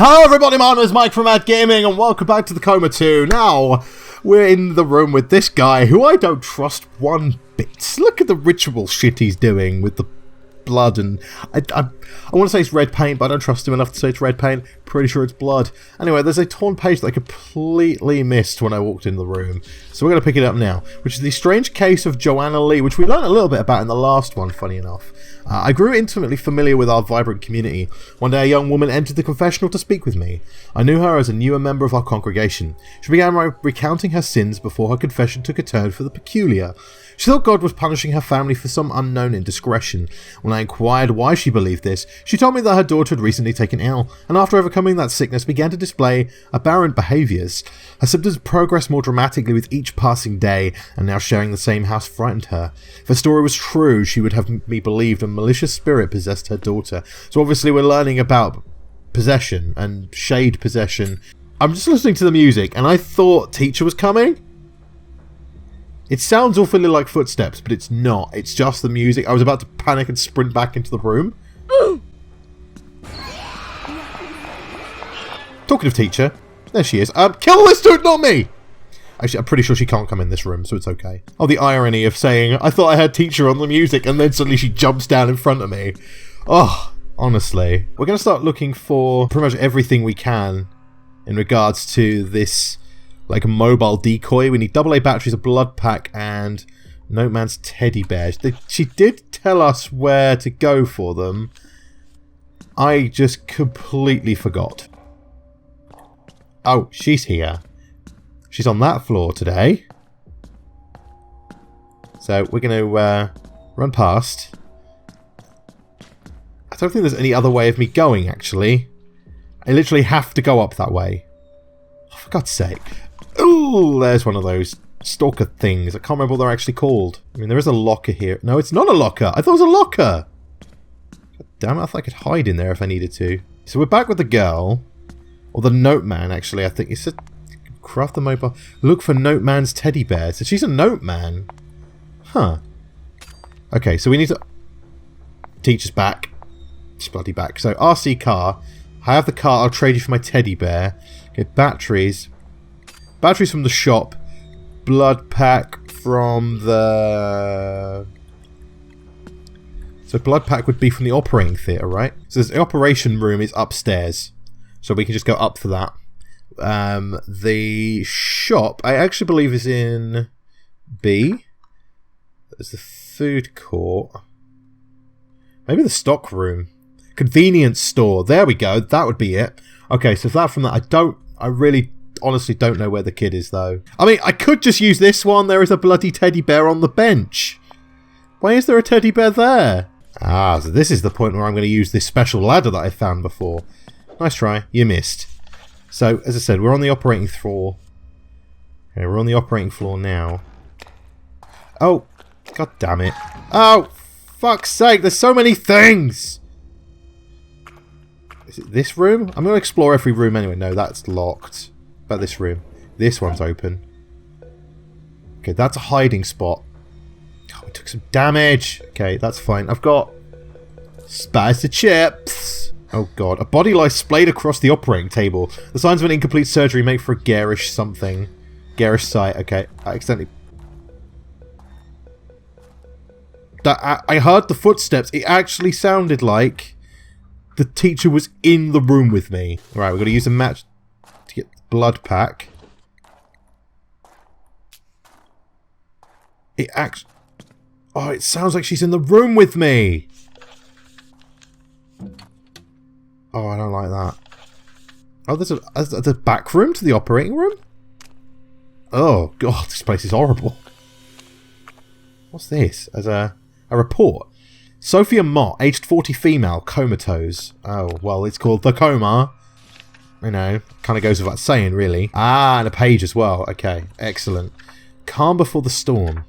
Hello everybody, my name is Mike from m.a.d Gaming and welcome back to the Coma 2. Now, we're in the room with this guy who I don't trust one bit. Look at the ritual shit he's doing with the blood and... I want to say it's red paint, but I don't trust him enough to say it's red paint. Pretty sure it's blood. Anyway, there's a torn page that I completely missed when I walked in the room. So we're going to pick it up now, which is the strange case of Joanna Lee, which we learned a little bit about in the last one, funny enough. I grew intimately familiar with our vibrant community. One day a young woman entered the confessional to speak with me. I knew her as a newer member of our congregation. She began recounting her sins before her confession took a turn for the peculiar. She thought God was punishing her family for some unknown indiscretion. When I inquired why she believed this, she told me that her daughter had recently taken ill, and after overcoming that sickness began to display aberrant behaviours. Her symptoms progressed more dramatically with each passing day, and now sharing the same house frightened her. If her story was true, she would have me believed a malicious spirit possessed her daughter. So obviously we're learning about possession and shade possession. I'm just listening to the music, and I thought Teacher was coming. It sounds awfully like footsteps, but it's not. It's just the music. I was about to panic and sprint back into the room. Talking of Teacher, there she is. Kill this dude, not me! Actually, I'm pretty sure she can't come in this room, so it's okay. Oh, the irony of saying, I thought I had Teacher on the music, and then suddenly she jumps down in front of me. Oh, honestly. We're going to start looking for pretty much everything we can in regards to this... like a mobile decoy. We need AA batteries, a blood pack, and m.a.d's teddy bears. She did tell us where to go for them. I just completely forgot. Oh, she's here. She's on that floor today. So we're going to run past. I don't think there's any other way of me going, actually. I literally have to go up that way. Oh, for God's sake. Ooh, there's one of those stalker things. I can't remember what they're actually called. I mean, there is a locker here. No, it's not a locker. I thought it was a locker. God damn it, I thought I could hide in there if I needed to. So we're back with the girl. Or the note man, actually, I think. It said, craft the mobile. Look for m.a.d's teddy bear. So she's a note man. Huh. Okay, so we need to... Teacher's back. She's bloody back. So, RC car. I have the car. I'll trade you for my teddy bear. Okay, batteries. Batteries from the shop. Blood pack from the... So blood pack would be from the operating theatre, right? So the operation room is upstairs. So we can just go up for that. The shop, I actually believe, is in B. There's the food court. Maybe the stock room. Convenience store. There we go. That would be it. Okay, so that from that, I really... honestly don't know where the kid is though. I mean, I could just use this one. There is a bloody teddy bear on the bench. Why is there a teddy bear there? Ah, so this is the point where I'm going to use this special ladder that I found before. Nice try. You missed. So, as I said, we're on the operating floor. Okay, we're on the operating floor now. Oh, god damn it. Oh, fuck's sake, there's so many things! Is it this room? I'm going to explore every room anyway. No, that's locked. About this room. This one's open. Okay, that's a hiding spot. Oh, we took some damage. Okay, that's fine. I've got spicy chips. Oh god, a body lies splayed across the operating table. The signs of an incomplete surgery make for a garish something. Garish sight. Okay, I accidentally... I heard the footsteps. It actually sounded like the teacher was in the room with me. Right, we're going to use a match... to get the blood pack. Oh, it sounds like she's in the room with me. Oh, I don't like that. Oh, there's a back room to the operating room? Oh, God, this place is horrible. What's this? As a report. Sophia Mott, aged 40 female, comatose. Oh, well, it's called The Coma. You know, kind of goes without saying, really. Ah, and a page as well. Okay, excellent. Calm before the storm.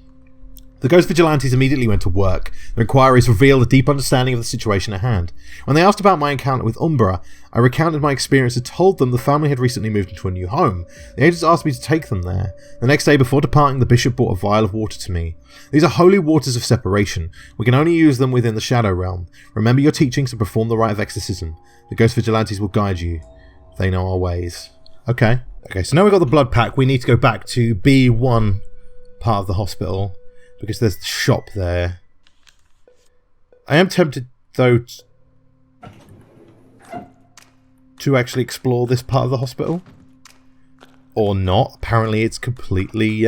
The ghost vigilantes immediately went to work. Their inquiries revealed a deep understanding of the situation at hand. When they asked about my encounter with Umbra, I recounted my experience and told them the family had recently moved into a new home. The agents asked me to take them there. The next day before departing, the bishop brought a vial of water to me. These are holy waters of separation. We can only use them within the shadow realm. Remember your teachings and perform the rite of exorcism. The ghost vigilantes will guide you. They know our ways. Okay. Okay, so now we've got the blood pack. We need to go back to B1 part of the hospital because there's the shop there. I am tempted, though, to actually explore this part of the hospital. Or not. Apparently it's completely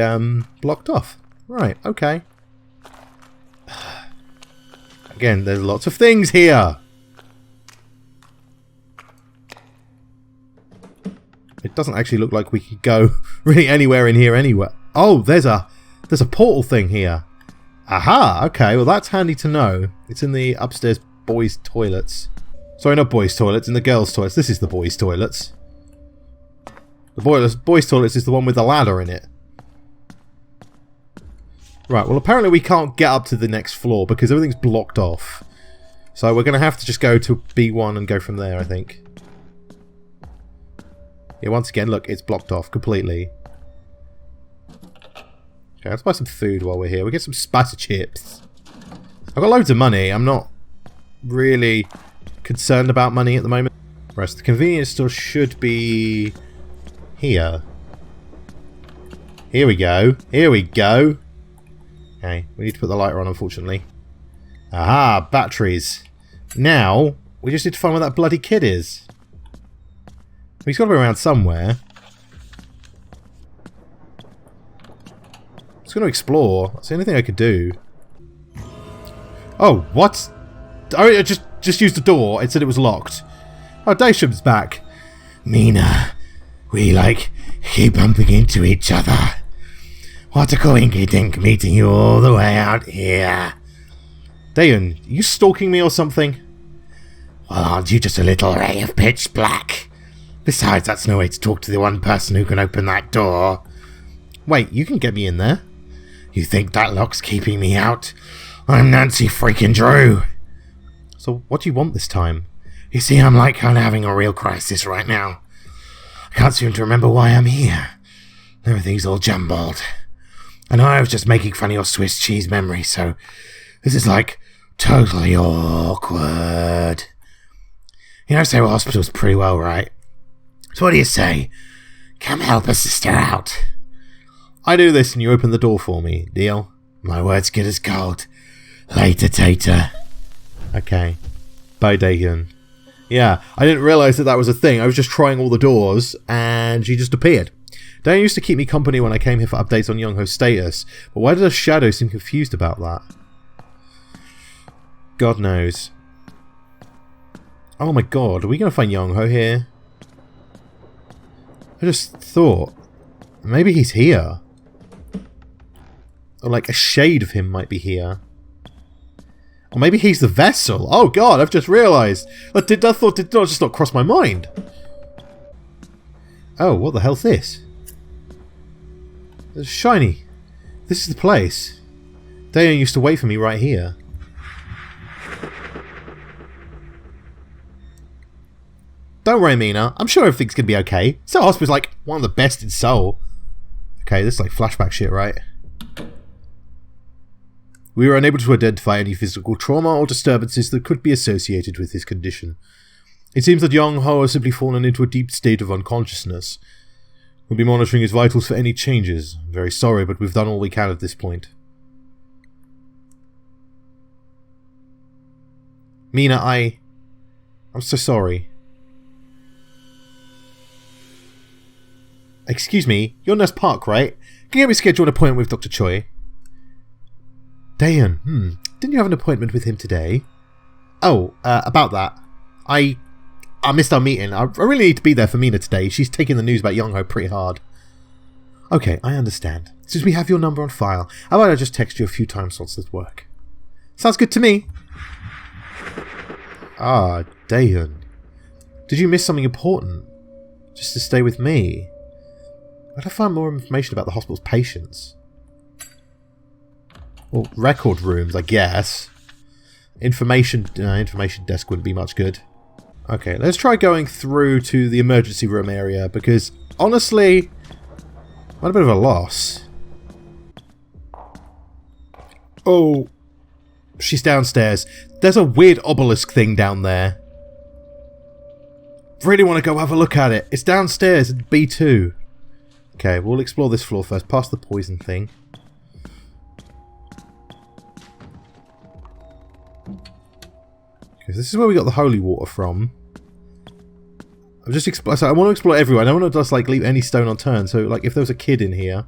blocked off. Right, okay. Again, there's lots of things here. It doesn't actually look like we could go really anywhere in here anywhere. Oh, there's a portal thing here. Aha, okay, well that's handy to know. It's in the upstairs boys' toilets. Sorry, not boys' toilets, in the girls' toilets. This is the boys' toilets. The boys' toilets is the one with the ladder in it. Right, well apparently we can't get up to the next floor because everything's blocked off. So we're going to have to just go to B1 and go from there, I think. Yeah, once again, look, it's blocked off completely. Okay, let's buy some food while we're here. We'll get some spicy chips. I've got loads of money. I'm not really concerned about money at the moment. Right, so the convenience store should be here. Here we go. Here we go. Okay, we need to put the lighter on, unfortunately. Aha, batteries. Now, we just need to find where that bloody kid is. He's got to be around somewhere. I'm just going to explore. That's the only thing I could do. Oh, what? Oh, I just used the door. It said it was locked. Oh, Daisham's back. Mina, we keep bumping into each other. What a coinky-dink meeting you all the way out here. Dayan, you stalking me or something? Well, aren't you just a little ray of pitch black? Besides, that's no way to talk to the one person who can open that door. Wait, you can get me in there. You think that lock's keeping me out? I'm Nancy freaking Drew. So what do you want this time? You see, I'm kind of having a real crisis right now. I can't seem to remember why I'm here. Everything's all jumbled. I know I was just making fun of your Swiss cheese memory, so this is totally awkward. You know, Seho Hospital's pretty well, right? So what do you say? Come help a sister out. I do this and you open the door for me. Deal? My word's good as gold. Later, Tater. Okay. Bye, Dahyun. Yeah, I didn't realise that was a thing. I was just trying all the doors and she just appeared. Dahyun used to keep me company when I came here for updates on Youngho's status, but why does Shadow seem confused about that? God knows. Oh my god, are we going to find Youngho here? I just thought, maybe he's here. Or a shade of him might be here. Or maybe he's the vessel. Oh god, I've just realised. That did not just not cross my mind. Oh, what the hell's this? It's shiny. This is the place. Dayan used to wait for me right here. Don't worry, Mina. I'm sure everything's going to be okay. Seho Hospital's one of the best in Seoul. Okay, this is flashback shit, right? We were unable to identify any physical trauma or disturbances that could be associated with his condition. It seems that Youngho has simply fallen into a deep state of unconsciousness. We'll be monitoring his vitals for any changes. I'm very sorry, but we've done all we can at this point. Mina, I'm so sorry. Excuse me, you're Nurse Park, right? Can you get me scheduled an appointment with Dr. Choi? Dayan, didn't you have an appointment with him today? Oh, about that. I missed our meeting. I really need to be there for Mina today. She's taking the news about Youngho pretty hard. Okay, I understand. Since we have your number on file, how about I just text you a few time slots at work? Sounds good to me. Ah, Dayan. Did you miss something important? Just to stay with me? Where'd I find more information about the hospital's patients? Well, record rooms, I guess. Information desk wouldn't be much good. Okay, let's try going through to the emergency room area, because, honestly, I'm at a bit of a loss. Oh, she's downstairs. There's a weird obelisk thing down there. really want to go have a look at it. It's downstairs at B2. Okay, we'll explore this floor first. Past the poison thing. Okay, this is where we got the holy water from. I'm just so I want to explore everywhere. I don't want to just like leave any stone unturned. So like if there was a kid in here,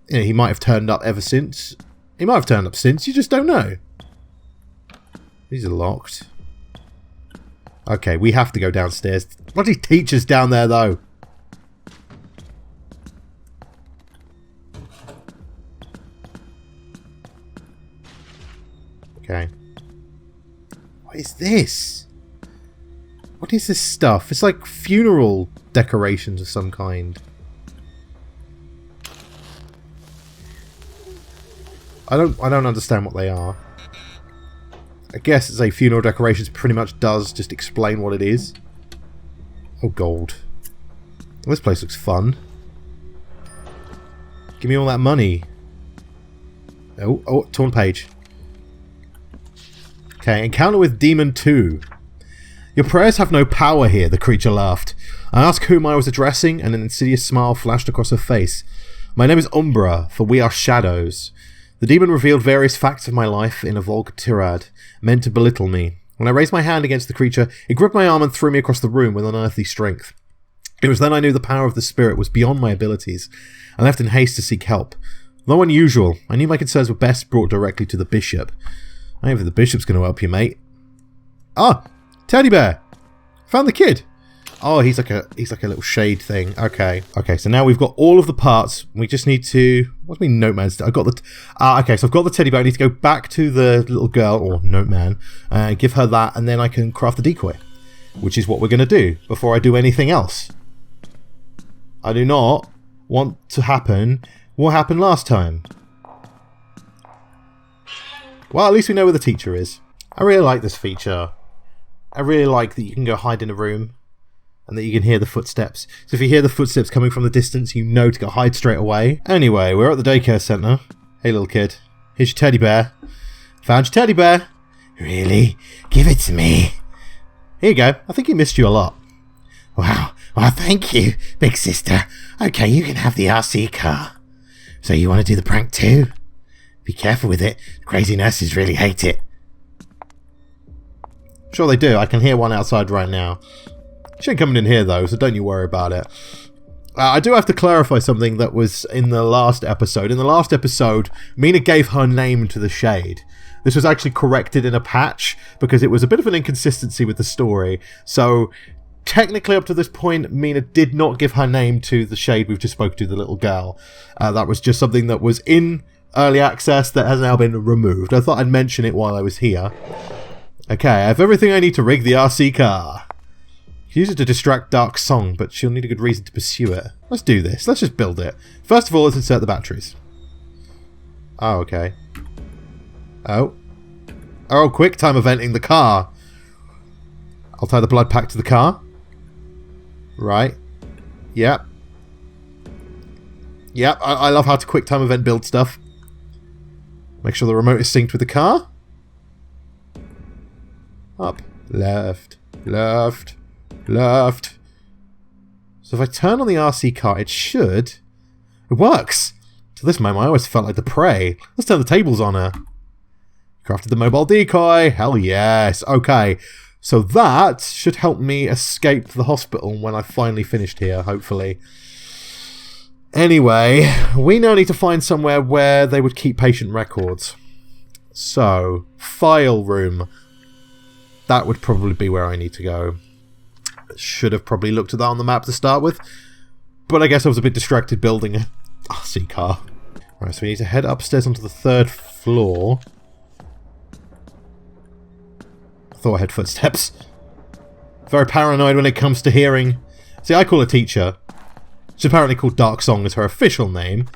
you know, he might have turned up ever since. He might have turned up since. You just don't know. These are locked. Okay, we have to go downstairs. Bloody teacher's down there though. Okay. What is this? What is this stuff? It's like funeral decorations of some kind. I don't understand what they are. I guess it's a funeral decorations pretty much does just explain what it is. Oh, gold. Well, this place looks fun. Give me all that money. Oh, torn page. Okay, encounter with Demon 2. Your prayers have no power here, the creature laughed. I asked whom I was addressing, and an insidious smile flashed across her face. My name is Umbra, for we are shadows. The demon revealed various facts of my life in a vulgar tirade, meant to belittle me. When I raised my hand against the creature, it gripped my arm and threw me across the room with unearthly strength. It was then I knew the power of the spirit was beyond my abilities. I left in haste to seek help. Though unusual, I knew my concerns were best brought directly to the bishop. I don't know if the bishop's going to help you, mate. Ah! Teddy bear! Found the kid! Oh, he's like a little shade thing. Okay. Okay, so now we've got all of the parts. We just need to... What do you mean, note man? I've got the... okay, so I've got the teddy bear. I need to go back to the little girl, or note man, and give her that, and then I can craft the decoy. Which is what we're going to do before I do anything else. I do not want to happen what happened last time. Well, at least we know where the teacher is. I really like this feature. I really like that you can go hide in a room and that you can hear the footsteps. So if you hear the footsteps coming from the distance, you know to go hide straight away. Anyway, we're at the daycare centre. Hey, little kid. Here's your teddy bear. Found your teddy bear. Really? Give it to me. Here you go. I think he missed you a lot. Wow. Well, thank you, big sister. Okay, you can have the RC car. So you want to do the prank too? Be careful with it. Crazy nurses really hate it. Sure they do. I can hear one outside right now. She ain't coming in here though, so don't you worry about it. I do have to clarify something that was in the last episode. In the last episode, Mina gave her name to the shade. This was actually corrected in a patch because it was a bit of an inconsistency with the story. So technically up to this point, Mina did not give her name to the shade we've just spoken to, the little girl. That was just something that was in early access that has now been removed. I thought I'd mention it while I was here. Okay, I have everything I need to rig the RC car. Use it to distract Dark Song, but she'll need a good reason to pursue it. Let's do this. Let's just build it. First of all, let's insert the batteries. Oh, okay. Oh, quick time eventing the car. I'll tie the blood pack to the car. Right. Yep. Yep, I love how to quick time event build stuff. Make sure the remote is synced with the car. Up. Left. Left. Left. So if I turn on the RC car, it should... It works! To this moment, I always felt like the prey. Let's turn the tables on her. Crafted the mobile decoy. Hell yes. Okay. So that should help me escape the hospital when I've finally finished here, hopefully. Anyway, we now need to find somewhere where they would keep patient records. So, file room. That would probably be where I need to go. Should have probably looked at that on the map to start with. But I guess I was a bit distracted building a RC car. Right, so we need to head upstairs onto the 3rd floor. I thought I heard footsteps. Very paranoid when it comes to hearing. See, I call her teacher. She's apparently called Dark Song as her official name.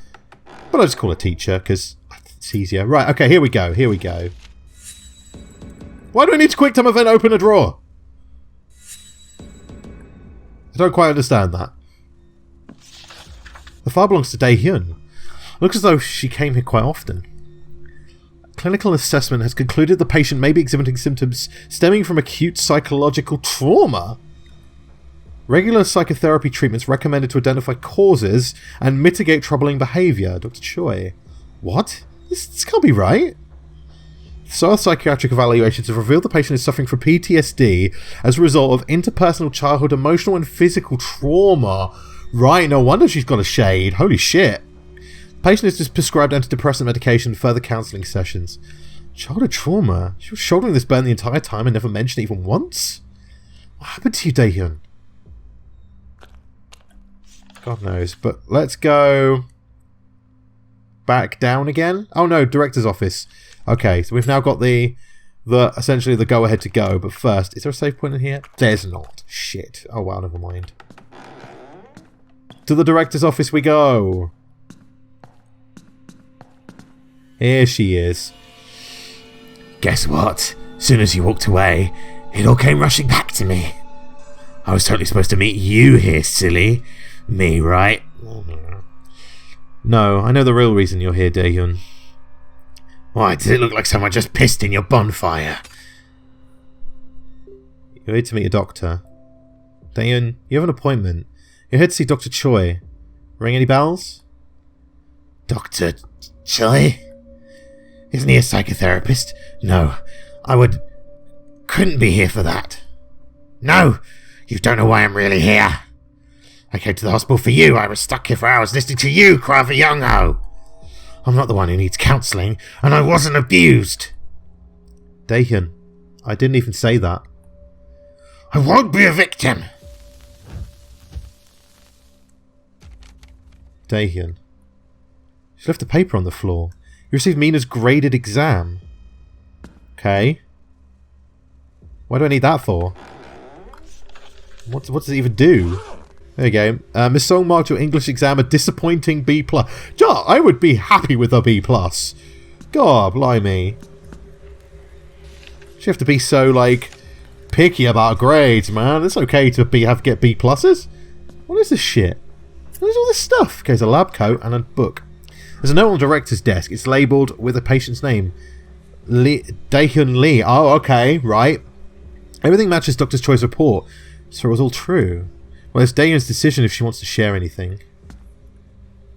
But I just call her teacher because it's easier. Right, okay, here we go. Here we go. Why do I need to quick time event open a drawer? I don't quite understand that. The file belongs to Dae-hyun. Looks as though she came here quite often. Clinical assessment has concluded the patient may be exhibiting symptoms stemming from acute psychological trauma. Regular psychotherapy treatments recommended to identify causes and mitigate troubling behaviour. Dr. Choi. What? This can't be right. Thorough psychiatric evaluations have revealed the patient is suffering from PTSD as a result of interpersonal childhood emotional and physical trauma. Right, no wonder she's got a shade. Holy shit. The patient is just prescribed antidepressant medication and further counselling sessions. Childhood trauma? She was shouldering this burden the entire time and never mentioned it even once? What happened to you, Daehyun? God knows, but let's go back down again. Oh no, director's office. Okay, so we've now got the essentially the go-ahead to go, but first, is there a save point in here? There's not. Shit. Oh wow, never mind. To the director's office we go. Here she is. Guess what? Soon as you walked away, it all came rushing back to me. I was totally supposed to meet you here, silly. Me, right? No, I know the real reason you're here, Daehyun. Why, does it look like someone just pissed in your bonfire? You're here to meet a doctor. Daehyun, you have an appointment. You're here to see Dr. Choi. Ring any bells? Dr. Choi? Isn't he a psychotherapist? No, couldn't be here for that. No, you don't know why I'm really here. I came to the hospital for you. I was stuck here for hours listening to you cry for Youngho. I'm not the one who needs counselling, and I wasn't abused. Daehyun, I didn't even say that. I won't be a victim. Daehyun. She left a paper on the floor. You received Mina's graded exam. Okay. What do I need that for? What does it even do? There you go. Miss Song marked your English exam a disappointing B+. Yeah, I would be happy with a B+. God, blimey. You have to be so, like, picky about grades, man. It's okay to get B+. What is this shit? What is all this stuff? Okay, there's a lab coat and a book. There's a note on the director's desk. It's labelled with a patient's name. Daehyun Lee. Oh, okay, right. Everything matches Dr. Choi's report, so it was all true. Well, it's Daehyun's decision if she wants to share anything.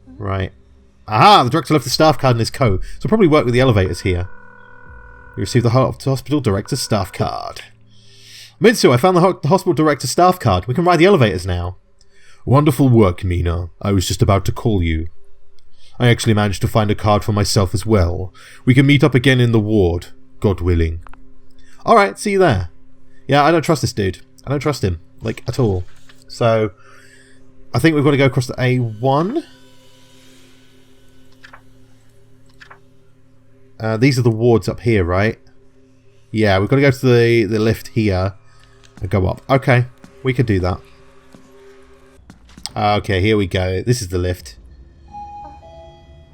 Right. Aha! The director left the staff card in his coat, so probably work with the elevators here. You received the hospital director's staff card. Mitsu, I found the hospital director's staff card. We can ride the elevators now. Wonderful work, Mina. I was just about to call you. I actually managed to find a card for myself as well. We can meet up again in the ward, God willing. Alright, see you there. Yeah, I don't trust this dude. I don't trust him, like, at all. So, I think we've got to go across to A1. These are the wards up here, right? Yeah, we've got to go to the lift here and go up. Okay, we could do that. Okay, here we go. This is the lift.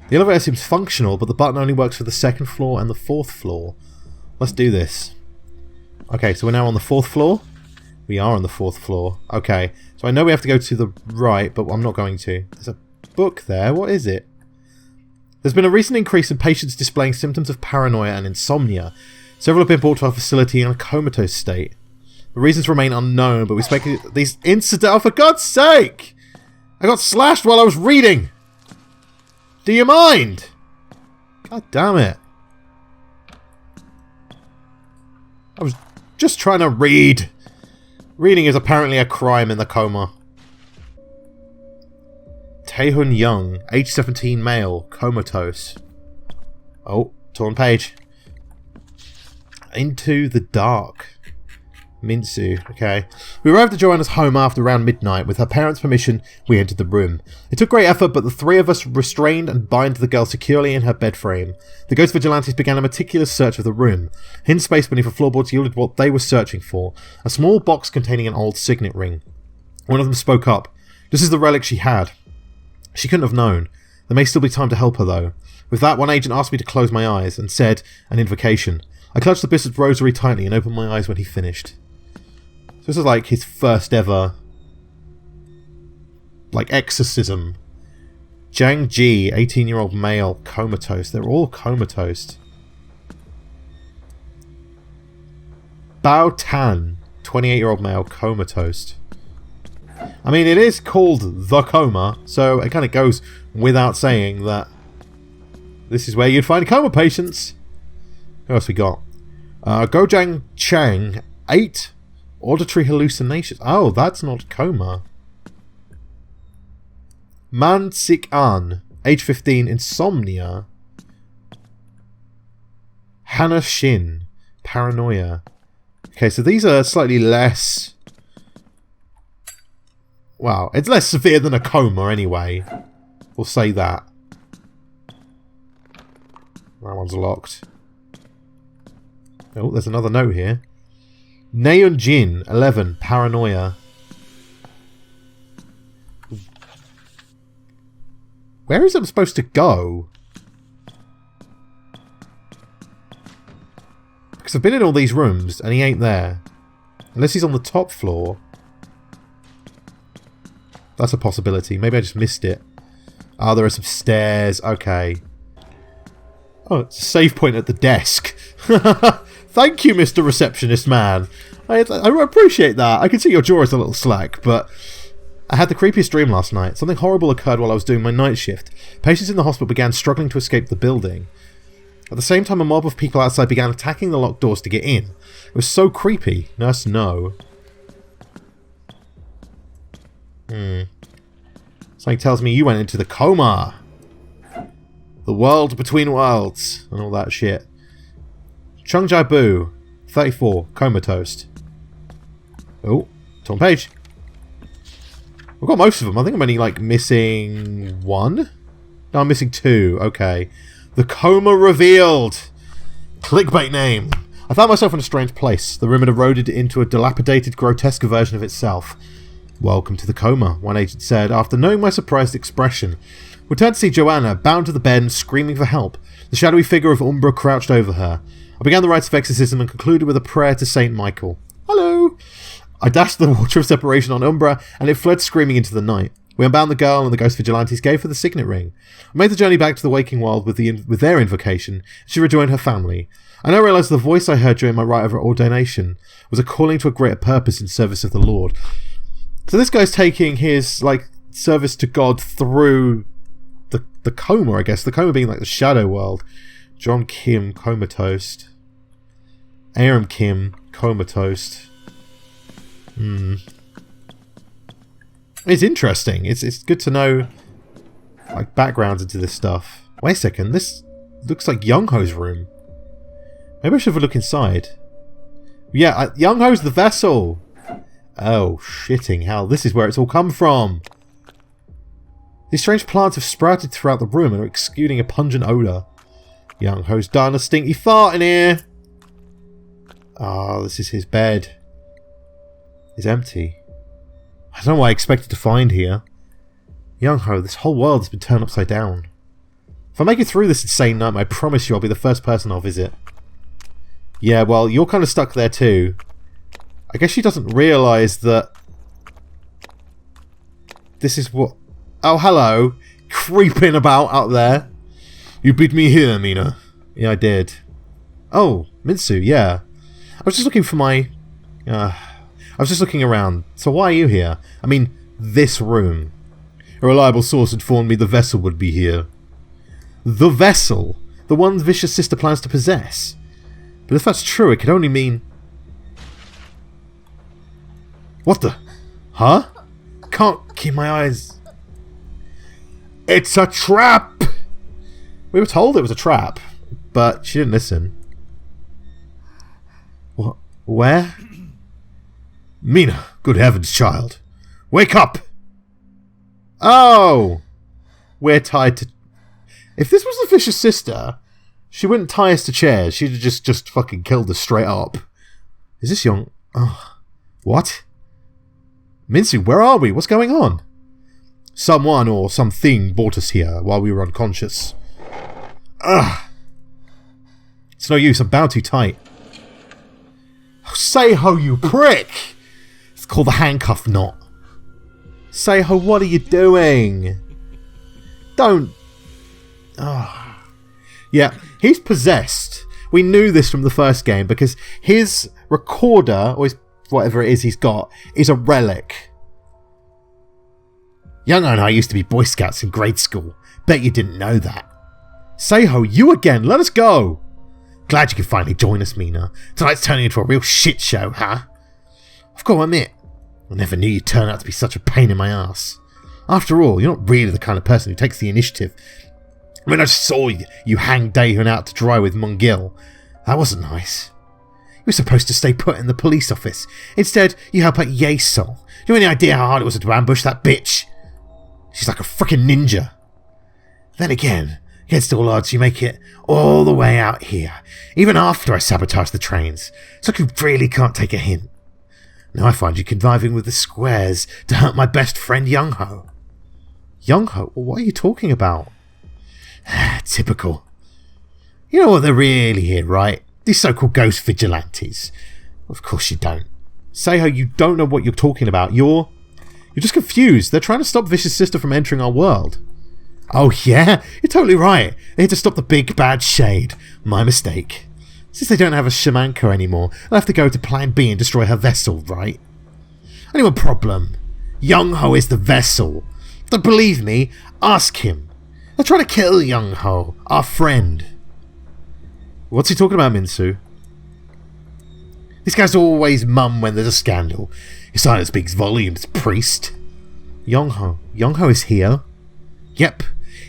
The elevator seems functional, but the button only works for the 2nd floor and the 4th floor. Let's do this. Okay, so we're now on the 4th floor. We are on the 4th floor. Okay, so I know we have to go to the right, but I'm not going to. There's a book there. What is it? There's been a recent increase in patients displaying symptoms of paranoia and insomnia. Several have been brought to our facility in a comatose state. The reasons remain unknown, but we expect these incidents... Oh, for God's sake! I got slashed while I was reading! Do you mind? God damn it. I was just trying to read. Reading is apparently a crime in the Coma. Taehyun Young, age 17 male, comatose. Oh, torn page. Into the dark. Minsu, okay. We arrived at Joanna's home after around midnight. With her parents' permission, we entered the room. It took great effort, but the three of us restrained and bind the girl securely in her bed frame. The ghost vigilantes began a meticulous search of the room. Hidden space beneath the floorboards yielded what they were searching for. A small box containing an old signet ring. One of them spoke up. This is the relic she had. She couldn't have known. There may still be time to help her, though. With that, one agent asked me to close my eyes and said an invocation. I clutched the bishop's rosary tightly and opened my eyes when he finished. So this is like his first ever, like, exorcism. Jang Ji, 18-year-old male, comatose. They're all comatose. Bao Tan, 28-year-old male, comatose. I mean, it is called The Coma, so it kind of goes without saying that this is where you'd find coma patients. Who else we got? Gojang Chang, 8 auditory hallucinations. Oh, that's not coma. Man Sik An, age 15, insomnia. Hannah Shin, paranoia. Okay, so these are slightly less... Wow, it's less severe than a coma anyway. We'll say that. That one's locked. Oh, there's another note here. Naeun Jin, 11, paranoia. Where is it supposed to go? Because I've been in all these rooms and he ain't there. Unless he's on the top floor. That's a possibility. Maybe I just missed it. Ah, there are some stairs. Okay. Oh, it's a save point at the desk. Thank you, Mr. Receptionist Man. I appreciate that. I can see your jaw is a little slack, but I had the creepiest dream last night. Something horrible occurred while I was doing my night shift. Patients in the hospital began struggling to escape the building. At the same time, a mob of people outside began attacking the locked doors to get in. It was so creepy. Nurse, no. Something tells me you went into the coma. The world between worlds. And all that shit. Chung Jai Bu, 34, comatose. Oh, it's on page. I've got most of them. I think I'm only, like, missing 1? No, I'm missing 2. Okay. The Coma revealed. Clickbait name. I found myself in a strange place. The room had eroded into a dilapidated, grotesque version of itself. Welcome to the coma, one agent said, after knowing my surprised expression. We turned to see Joanna, bound to the bed and screaming for help. The shadowy figure of Umbra crouched over her. I began the rites of exorcism and concluded with a prayer to Saint Michael. Hello! I dashed the water of separation on Umbra, and it fled screaming into the night. We unbound the girl, and the ghost vigilantes gave her the signet ring. I made the journey back to the waking world with their invocation. She rejoined her family. I now realised the voice I heard during my rite of ordination was a calling to a greater purpose in service of the Lord. So this guy's taking his, like, service to God through the coma, I guess. The coma being, like, the shadow world. John Kim, comatose. Aram Kim, comatose. It's interesting. It's good to know, like, backgrounds into this stuff. Wait a second. This looks like Youngho's room. Maybe I should have a look inside. Yeah, Youngho's the vessel. Oh, shitting hell. This is where it's all come from. These strange plants have sprouted throughout the room and are exuding a pungent odour. Youngho's done a stinky fart in here. Oh, this is his bed. It's empty. I don't know what I expected to find here. Youngho, this whole world has been turned upside down. If I make it through this insane night, I promise you I'll be the first person I'll visit. Yeah, well, you're kind of stuck there too. I guess she doesn't realise that this is what... Oh, hello. Creeping about out there. You beat me here, Mina. Yeah, I did. Oh, Minsu, yeah. I was just looking for my... I was just looking around. So why are you here? I mean, this room. A reliable source informed me the vessel would be here. The vessel? The one Vicious Sister plans to possess? But if that's true, it could only mean... What the... Huh? Can't keep my eyes... It's a trap! We were told it was a trap, but she didn't listen. What? Where? Mina, good heavens, child. Wake up! Oh! We're tied to... If this was the Vicious Sister, she wouldn't tie us to chairs. She'd have just fucking killed us straight up. Is this young... Oh. What? Minsu, where are we? What's going on? Someone or something brought us here while we were unconscious. Ugh. It's no use, I'm bound too tight. Oh, Seho, you prick! It's called the handcuff knot. Seho, what are you doing? Don't... Oh. Yeah, he's possessed. We knew this from the first game because his recorder, or his, whatever it is he's got, is a relic. Youngho and I used to be Boy Scouts in grade school. Bet you didn't know that. Seho, you again. Let us go. Glad you could finally join us, Mina. Tonight's turning into a real shit show, huh? I've got to admit, I never knew you'd turn out to be such a pain in my ass. After all, you're not really the kind of person who takes the initiative. I mean, I just saw you hang Daehun out to dry with Mungil. That wasn't nice. You were supposed to stay put in the police office. Instead, you help out Yaesol. Do you have any idea how hard it was to ambush that bitch? She's like a freaking ninja. Then again, against all odds, you make it all the way out here, even after I sabotage the trains. It's like you really can't take a hint. Now I find you conniving with the squares to hurt my best friend Youngho. Youngho? What are you talking about? Typical. You know what they're really here, right? These so-called ghost vigilantes. Of course you don't. Seho, you don't know what you're talking about. You're just confused. They're trying to stop Vicious Sister from entering our world. Oh yeah? You're totally right. They're here to stop the big bad shade. My mistake. Since they don't have a Shamanko anymore, they'll have to go to Plan B and destroy her vessel, right? Only one problem. Youngho is the vessel. Don't believe me? Ask him. They're trying to kill Youngho, our friend. What's he talking about, Minsu? This guy's always mum when there's a scandal. His silence speaks volumes, priest. Youngho is here? Yep.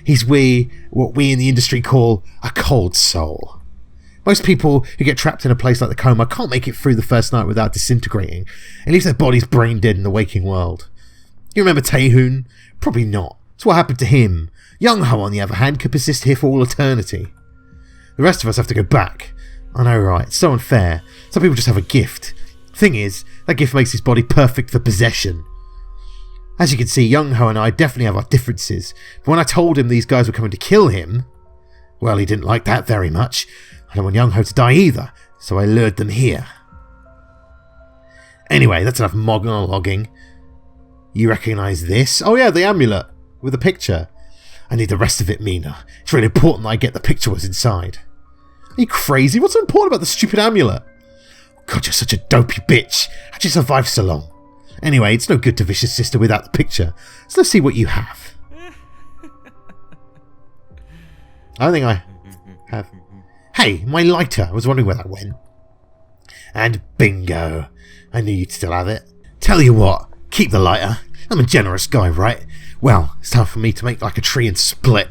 He's what we in the industry call a cold soul. Most people who get trapped in a place like the Coma can't make it through the first night without disintegrating, and leaves their bodies brain dead in the waking world. You remember Taehun? Probably not. That's what happened to him. Youngho, on the other hand, could persist here for all eternity. The rest of us have to go back. I know, right? It's so unfair. Some people just have a gift. Thing is, that gift makes his body perfect for possession. As you can see, Youngho and I definitely have our differences, but when I told him these guys were coming to kill him, well, he didn't like that very much. I don't want Youngho to die either, so I lured them here. Anyway, that's enough monologuing. You recognise this? Oh yeah, the amulet with the picture. I need the rest of it, Mina. It's really important that I get the picture what's inside. Are you crazy? What's so important about the stupid amulet? God, you're such a dopey bitch. How'd you survive so long? Anyway, it's no good to Vicious Sister without the picture, so let's see what you have. I don't think I have. Hey, my lighter. I was wondering where that went. And bingo. I knew you'd still have it. Tell you what, keep the lighter. I'm a generous guy, right? Well, it's time for me to make like a tree and split.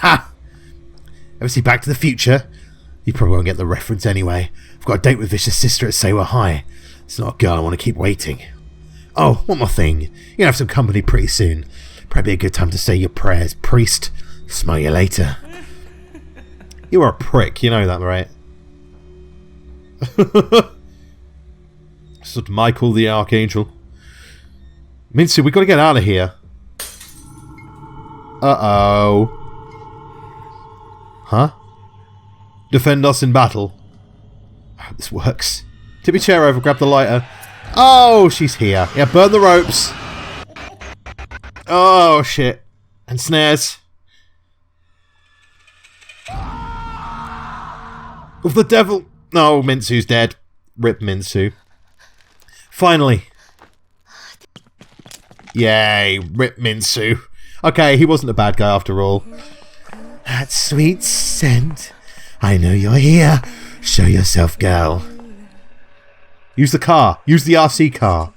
Ha! Ever see Back to the Future? You probably won't get the reference anyway. I've got a date with Vicious Sister at Seho High. It's not a girl I want to keep waiting. Oh, one more thing. You're going to have some company pretty soon. Probably a good time to say your prayers, priest. Smell you later. You are a prick, you know that, right? Sort of Michael the Archangel. Minsu, we got to get out of here. Uh-oh. Huh? Defend us in battle. I hope this works. Tip your chair over, grab the lighter. Oh, she's here. Yeah, burn the ropes. Oh, shit. And snares. Of the devil. No, Minsu's dead. Rip Minsu. Finally. Yay, rip Minsu. Okay, he wasn't a bad guy after all. That sweet scent. I know you're here. Show yourself, girl. Use the car. Use the RC car.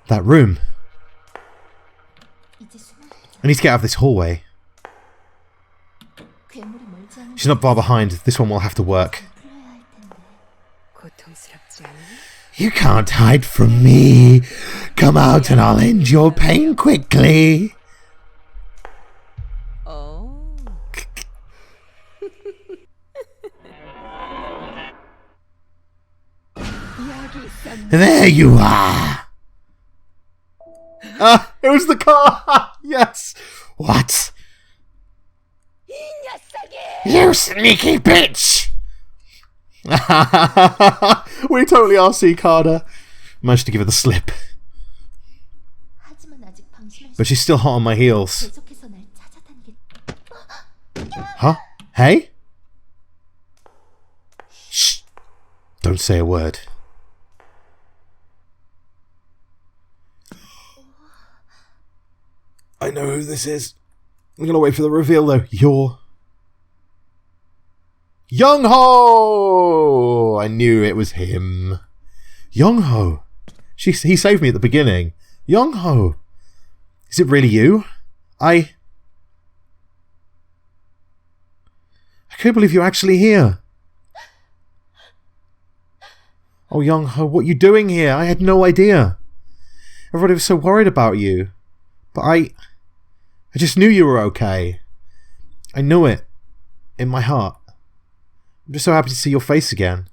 That room. I need to get out of this hallway. She's not far behind. This one will have to work. You can't hide from me. Come out and I'll end your pain quickly. There you are. It was the car. Yes. What? You sneaky bitch. We totally RC Carter. Managed to give her the slip. But she's still hot on my heels. Huh? Hey? Shh. Don't say a word. might know who this is. I'm gonna wait for the reveal, though. You're... Youngho! I knew it was him. Youngho! He saved me at the beginning. Youngho! Is it really you? I can't believe you're actually here. Oh, Youngho, what are you doing here? I had no idea. Everybody was so worried about you. But I just knew you were okay. I knew it. In my heart. I'm just so happy to see your face again.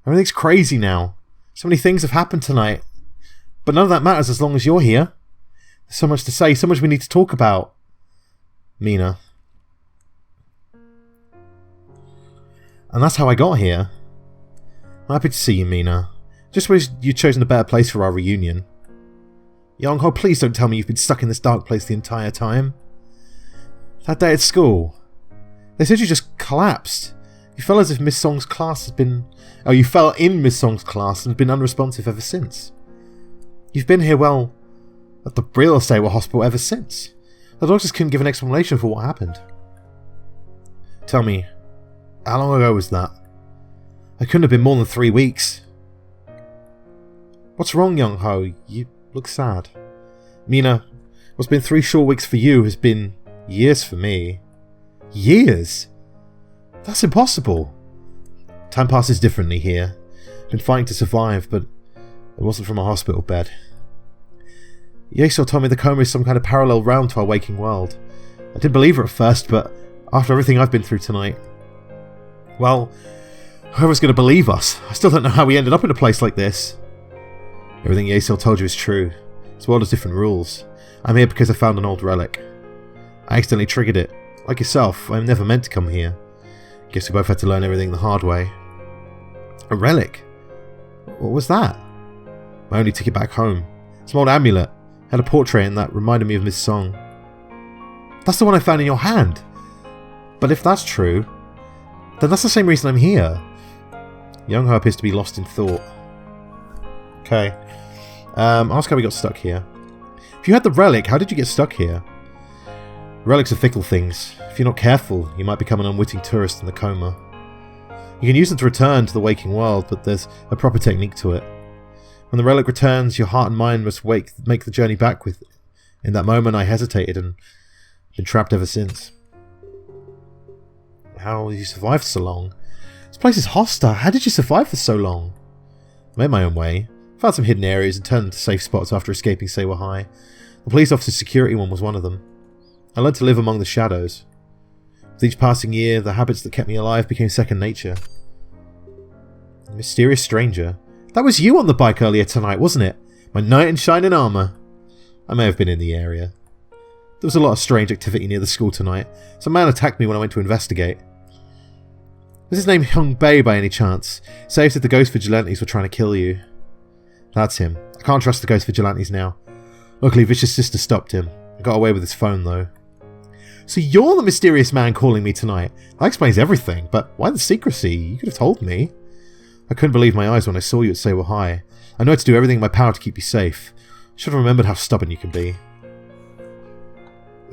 Everything's crazy now. So many things have happened tonight. But none of that matters as long as you're here. There's so much to say, so much we need to talk about. Mina. And that's how I got here. I'm happy to see you, Mina. Just wish you'd chosen a better place for our reunion. Youngho, please don't tell me you've been stuck in this dark place the entire time. That day at school, they said you just collapsed. You fell as if Miss Song's class has been... Oh, you fell in Miss Song's class and have been unresponsive ever since. You've been here, well, at the real estate hospital ever since. The doctors couldn't give an explanation for what happened. Tell me, how long ago was that? It couldn't have been more than 3 weeks. What's wrong, Youngho? You look sad. Mina, what's been 3 short weeks for you has been years for me. Years? That's impossible. Time passes differently here. Been fighting to survive, but it wasn't from a hospital bed. Yeso told me the coma is some kind of parallel realm to our waking world. I didn't believe her at first, but after everything I've been through tonight... Well, whoever's going to believe us? I still don't know how we ended up in a place like this. Everything Yeso told you is true. This world has different rules. I'm here because I found an old relic. I accidentally triggered it. Like yourself, I'm never meant to come here. Guess we both had to learn everything the hard way. A relic? What was that? My only ticket back home. It's an old amulet. Had a portrait in that reminded me of Miss Song. That's the one I found in your hand. But if that's true, then that's the same reason I'm here. Youngho appears to be lost in thought. Okay. Ask how we got stuck here. If you had the relic, how did you get stuck here? Relics are fickle things. If you're not careful, you might become an unwitting tourist in the coma. You can use them to return to the waking world, but there's a proper technique to it. When the relic returns, your heart and mind must make the journey back with it. In that moment, I hesitated and been trapped ever since. How have you survived so long? This place is hostile. How did you survive for so long? I made my own way. Found some hidden areas and turned into safe spots after escaping Seho High. The police officer's security one was one of them. I learned to live among the shadows. With each passing year, the habits that kept me alive became second nature. A mysterious stranger. That was you on the bike earlier tonight, wasn't it? My knight in shining armour. I may have been in the area. There was a lot of strange activity near the school tonight. Some man attacked me when I went to investigate. Was his name Youngho by any chance? Seho said the ghost vigilantes were trying to kill you. That's him. I can't trust the ghost vigilantes now. Luckily, Vicious Sister stopped him. I got away with his phone, though. So you're the mysterious man calling me tonight. That explains everything, but why the secrecy? You could have told me. I couldn't believe my eyes when I saw you at Seho High. I know how to do everything in my power to keep you safe. I should have remembered how stubborn you can be.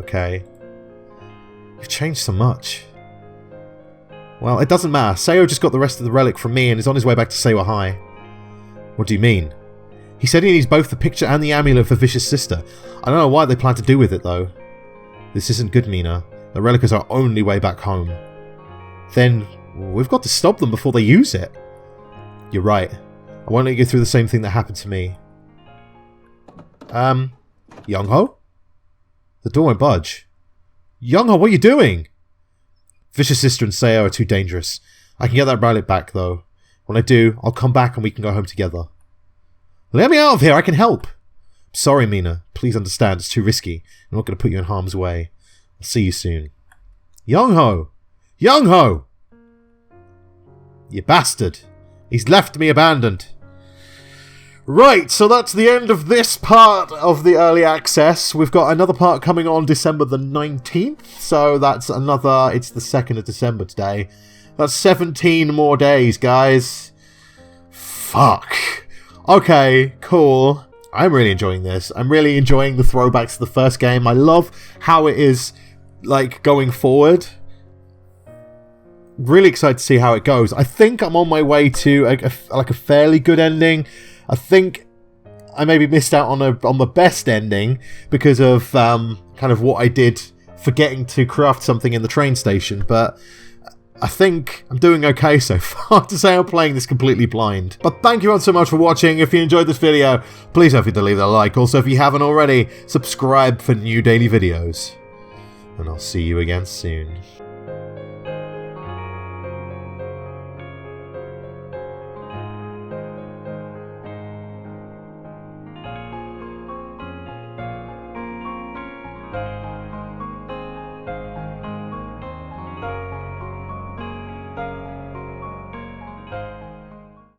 Okay. You've changed so much. Well, it doesn't matter. Seho just got the rest of the relic from me and is on his way back to Seho High. What do you mean? He said he needs both the picture and the amulet for Vicious Sister. I don't know what they plan to do with it, though. This isn't good, Mina. The relic is our only way back home. Then, we've got to stop them before they use it. You're right. I won't let you go through the same thing that happened to me. Youngho? The door won't budge. Youngho, what are you doing? Vicious Sister and Seho are too dangerous. I can get that relic back, though. When I do, I'll come back and we can go home together. Let me out of here, I can help! I'm sorry, Mina. Please understand, it's too risky. I'm not going to put you in harm's way. I'll see you soon. Youngho! Youngho! You bastard! He's left me abandoned. Right, so that's the end of this part of the early access. We've got another part coming on December the 19th. So that's another... It's the 2nd of December today. That's 17 more days, guys. Fuck. Okay, cool. I'm really enjoying this. I'm really enjoying the throwbacks to the first game. I love how it is, like, going forward. Really excited to see how it goes. I think I'm on my way to a fairly good ending. I think I maybe missed out on the best ending because of kind of what I did forgetting to craft something in the train station, but I think I'm doing okay so far to say I'm playing this completely blind. But thank you all so much for watching. If you enjoyed this video, please don't forget to leave that like. Also, if you haven't already, subscribe for new daily videos. And I'll see you again soon.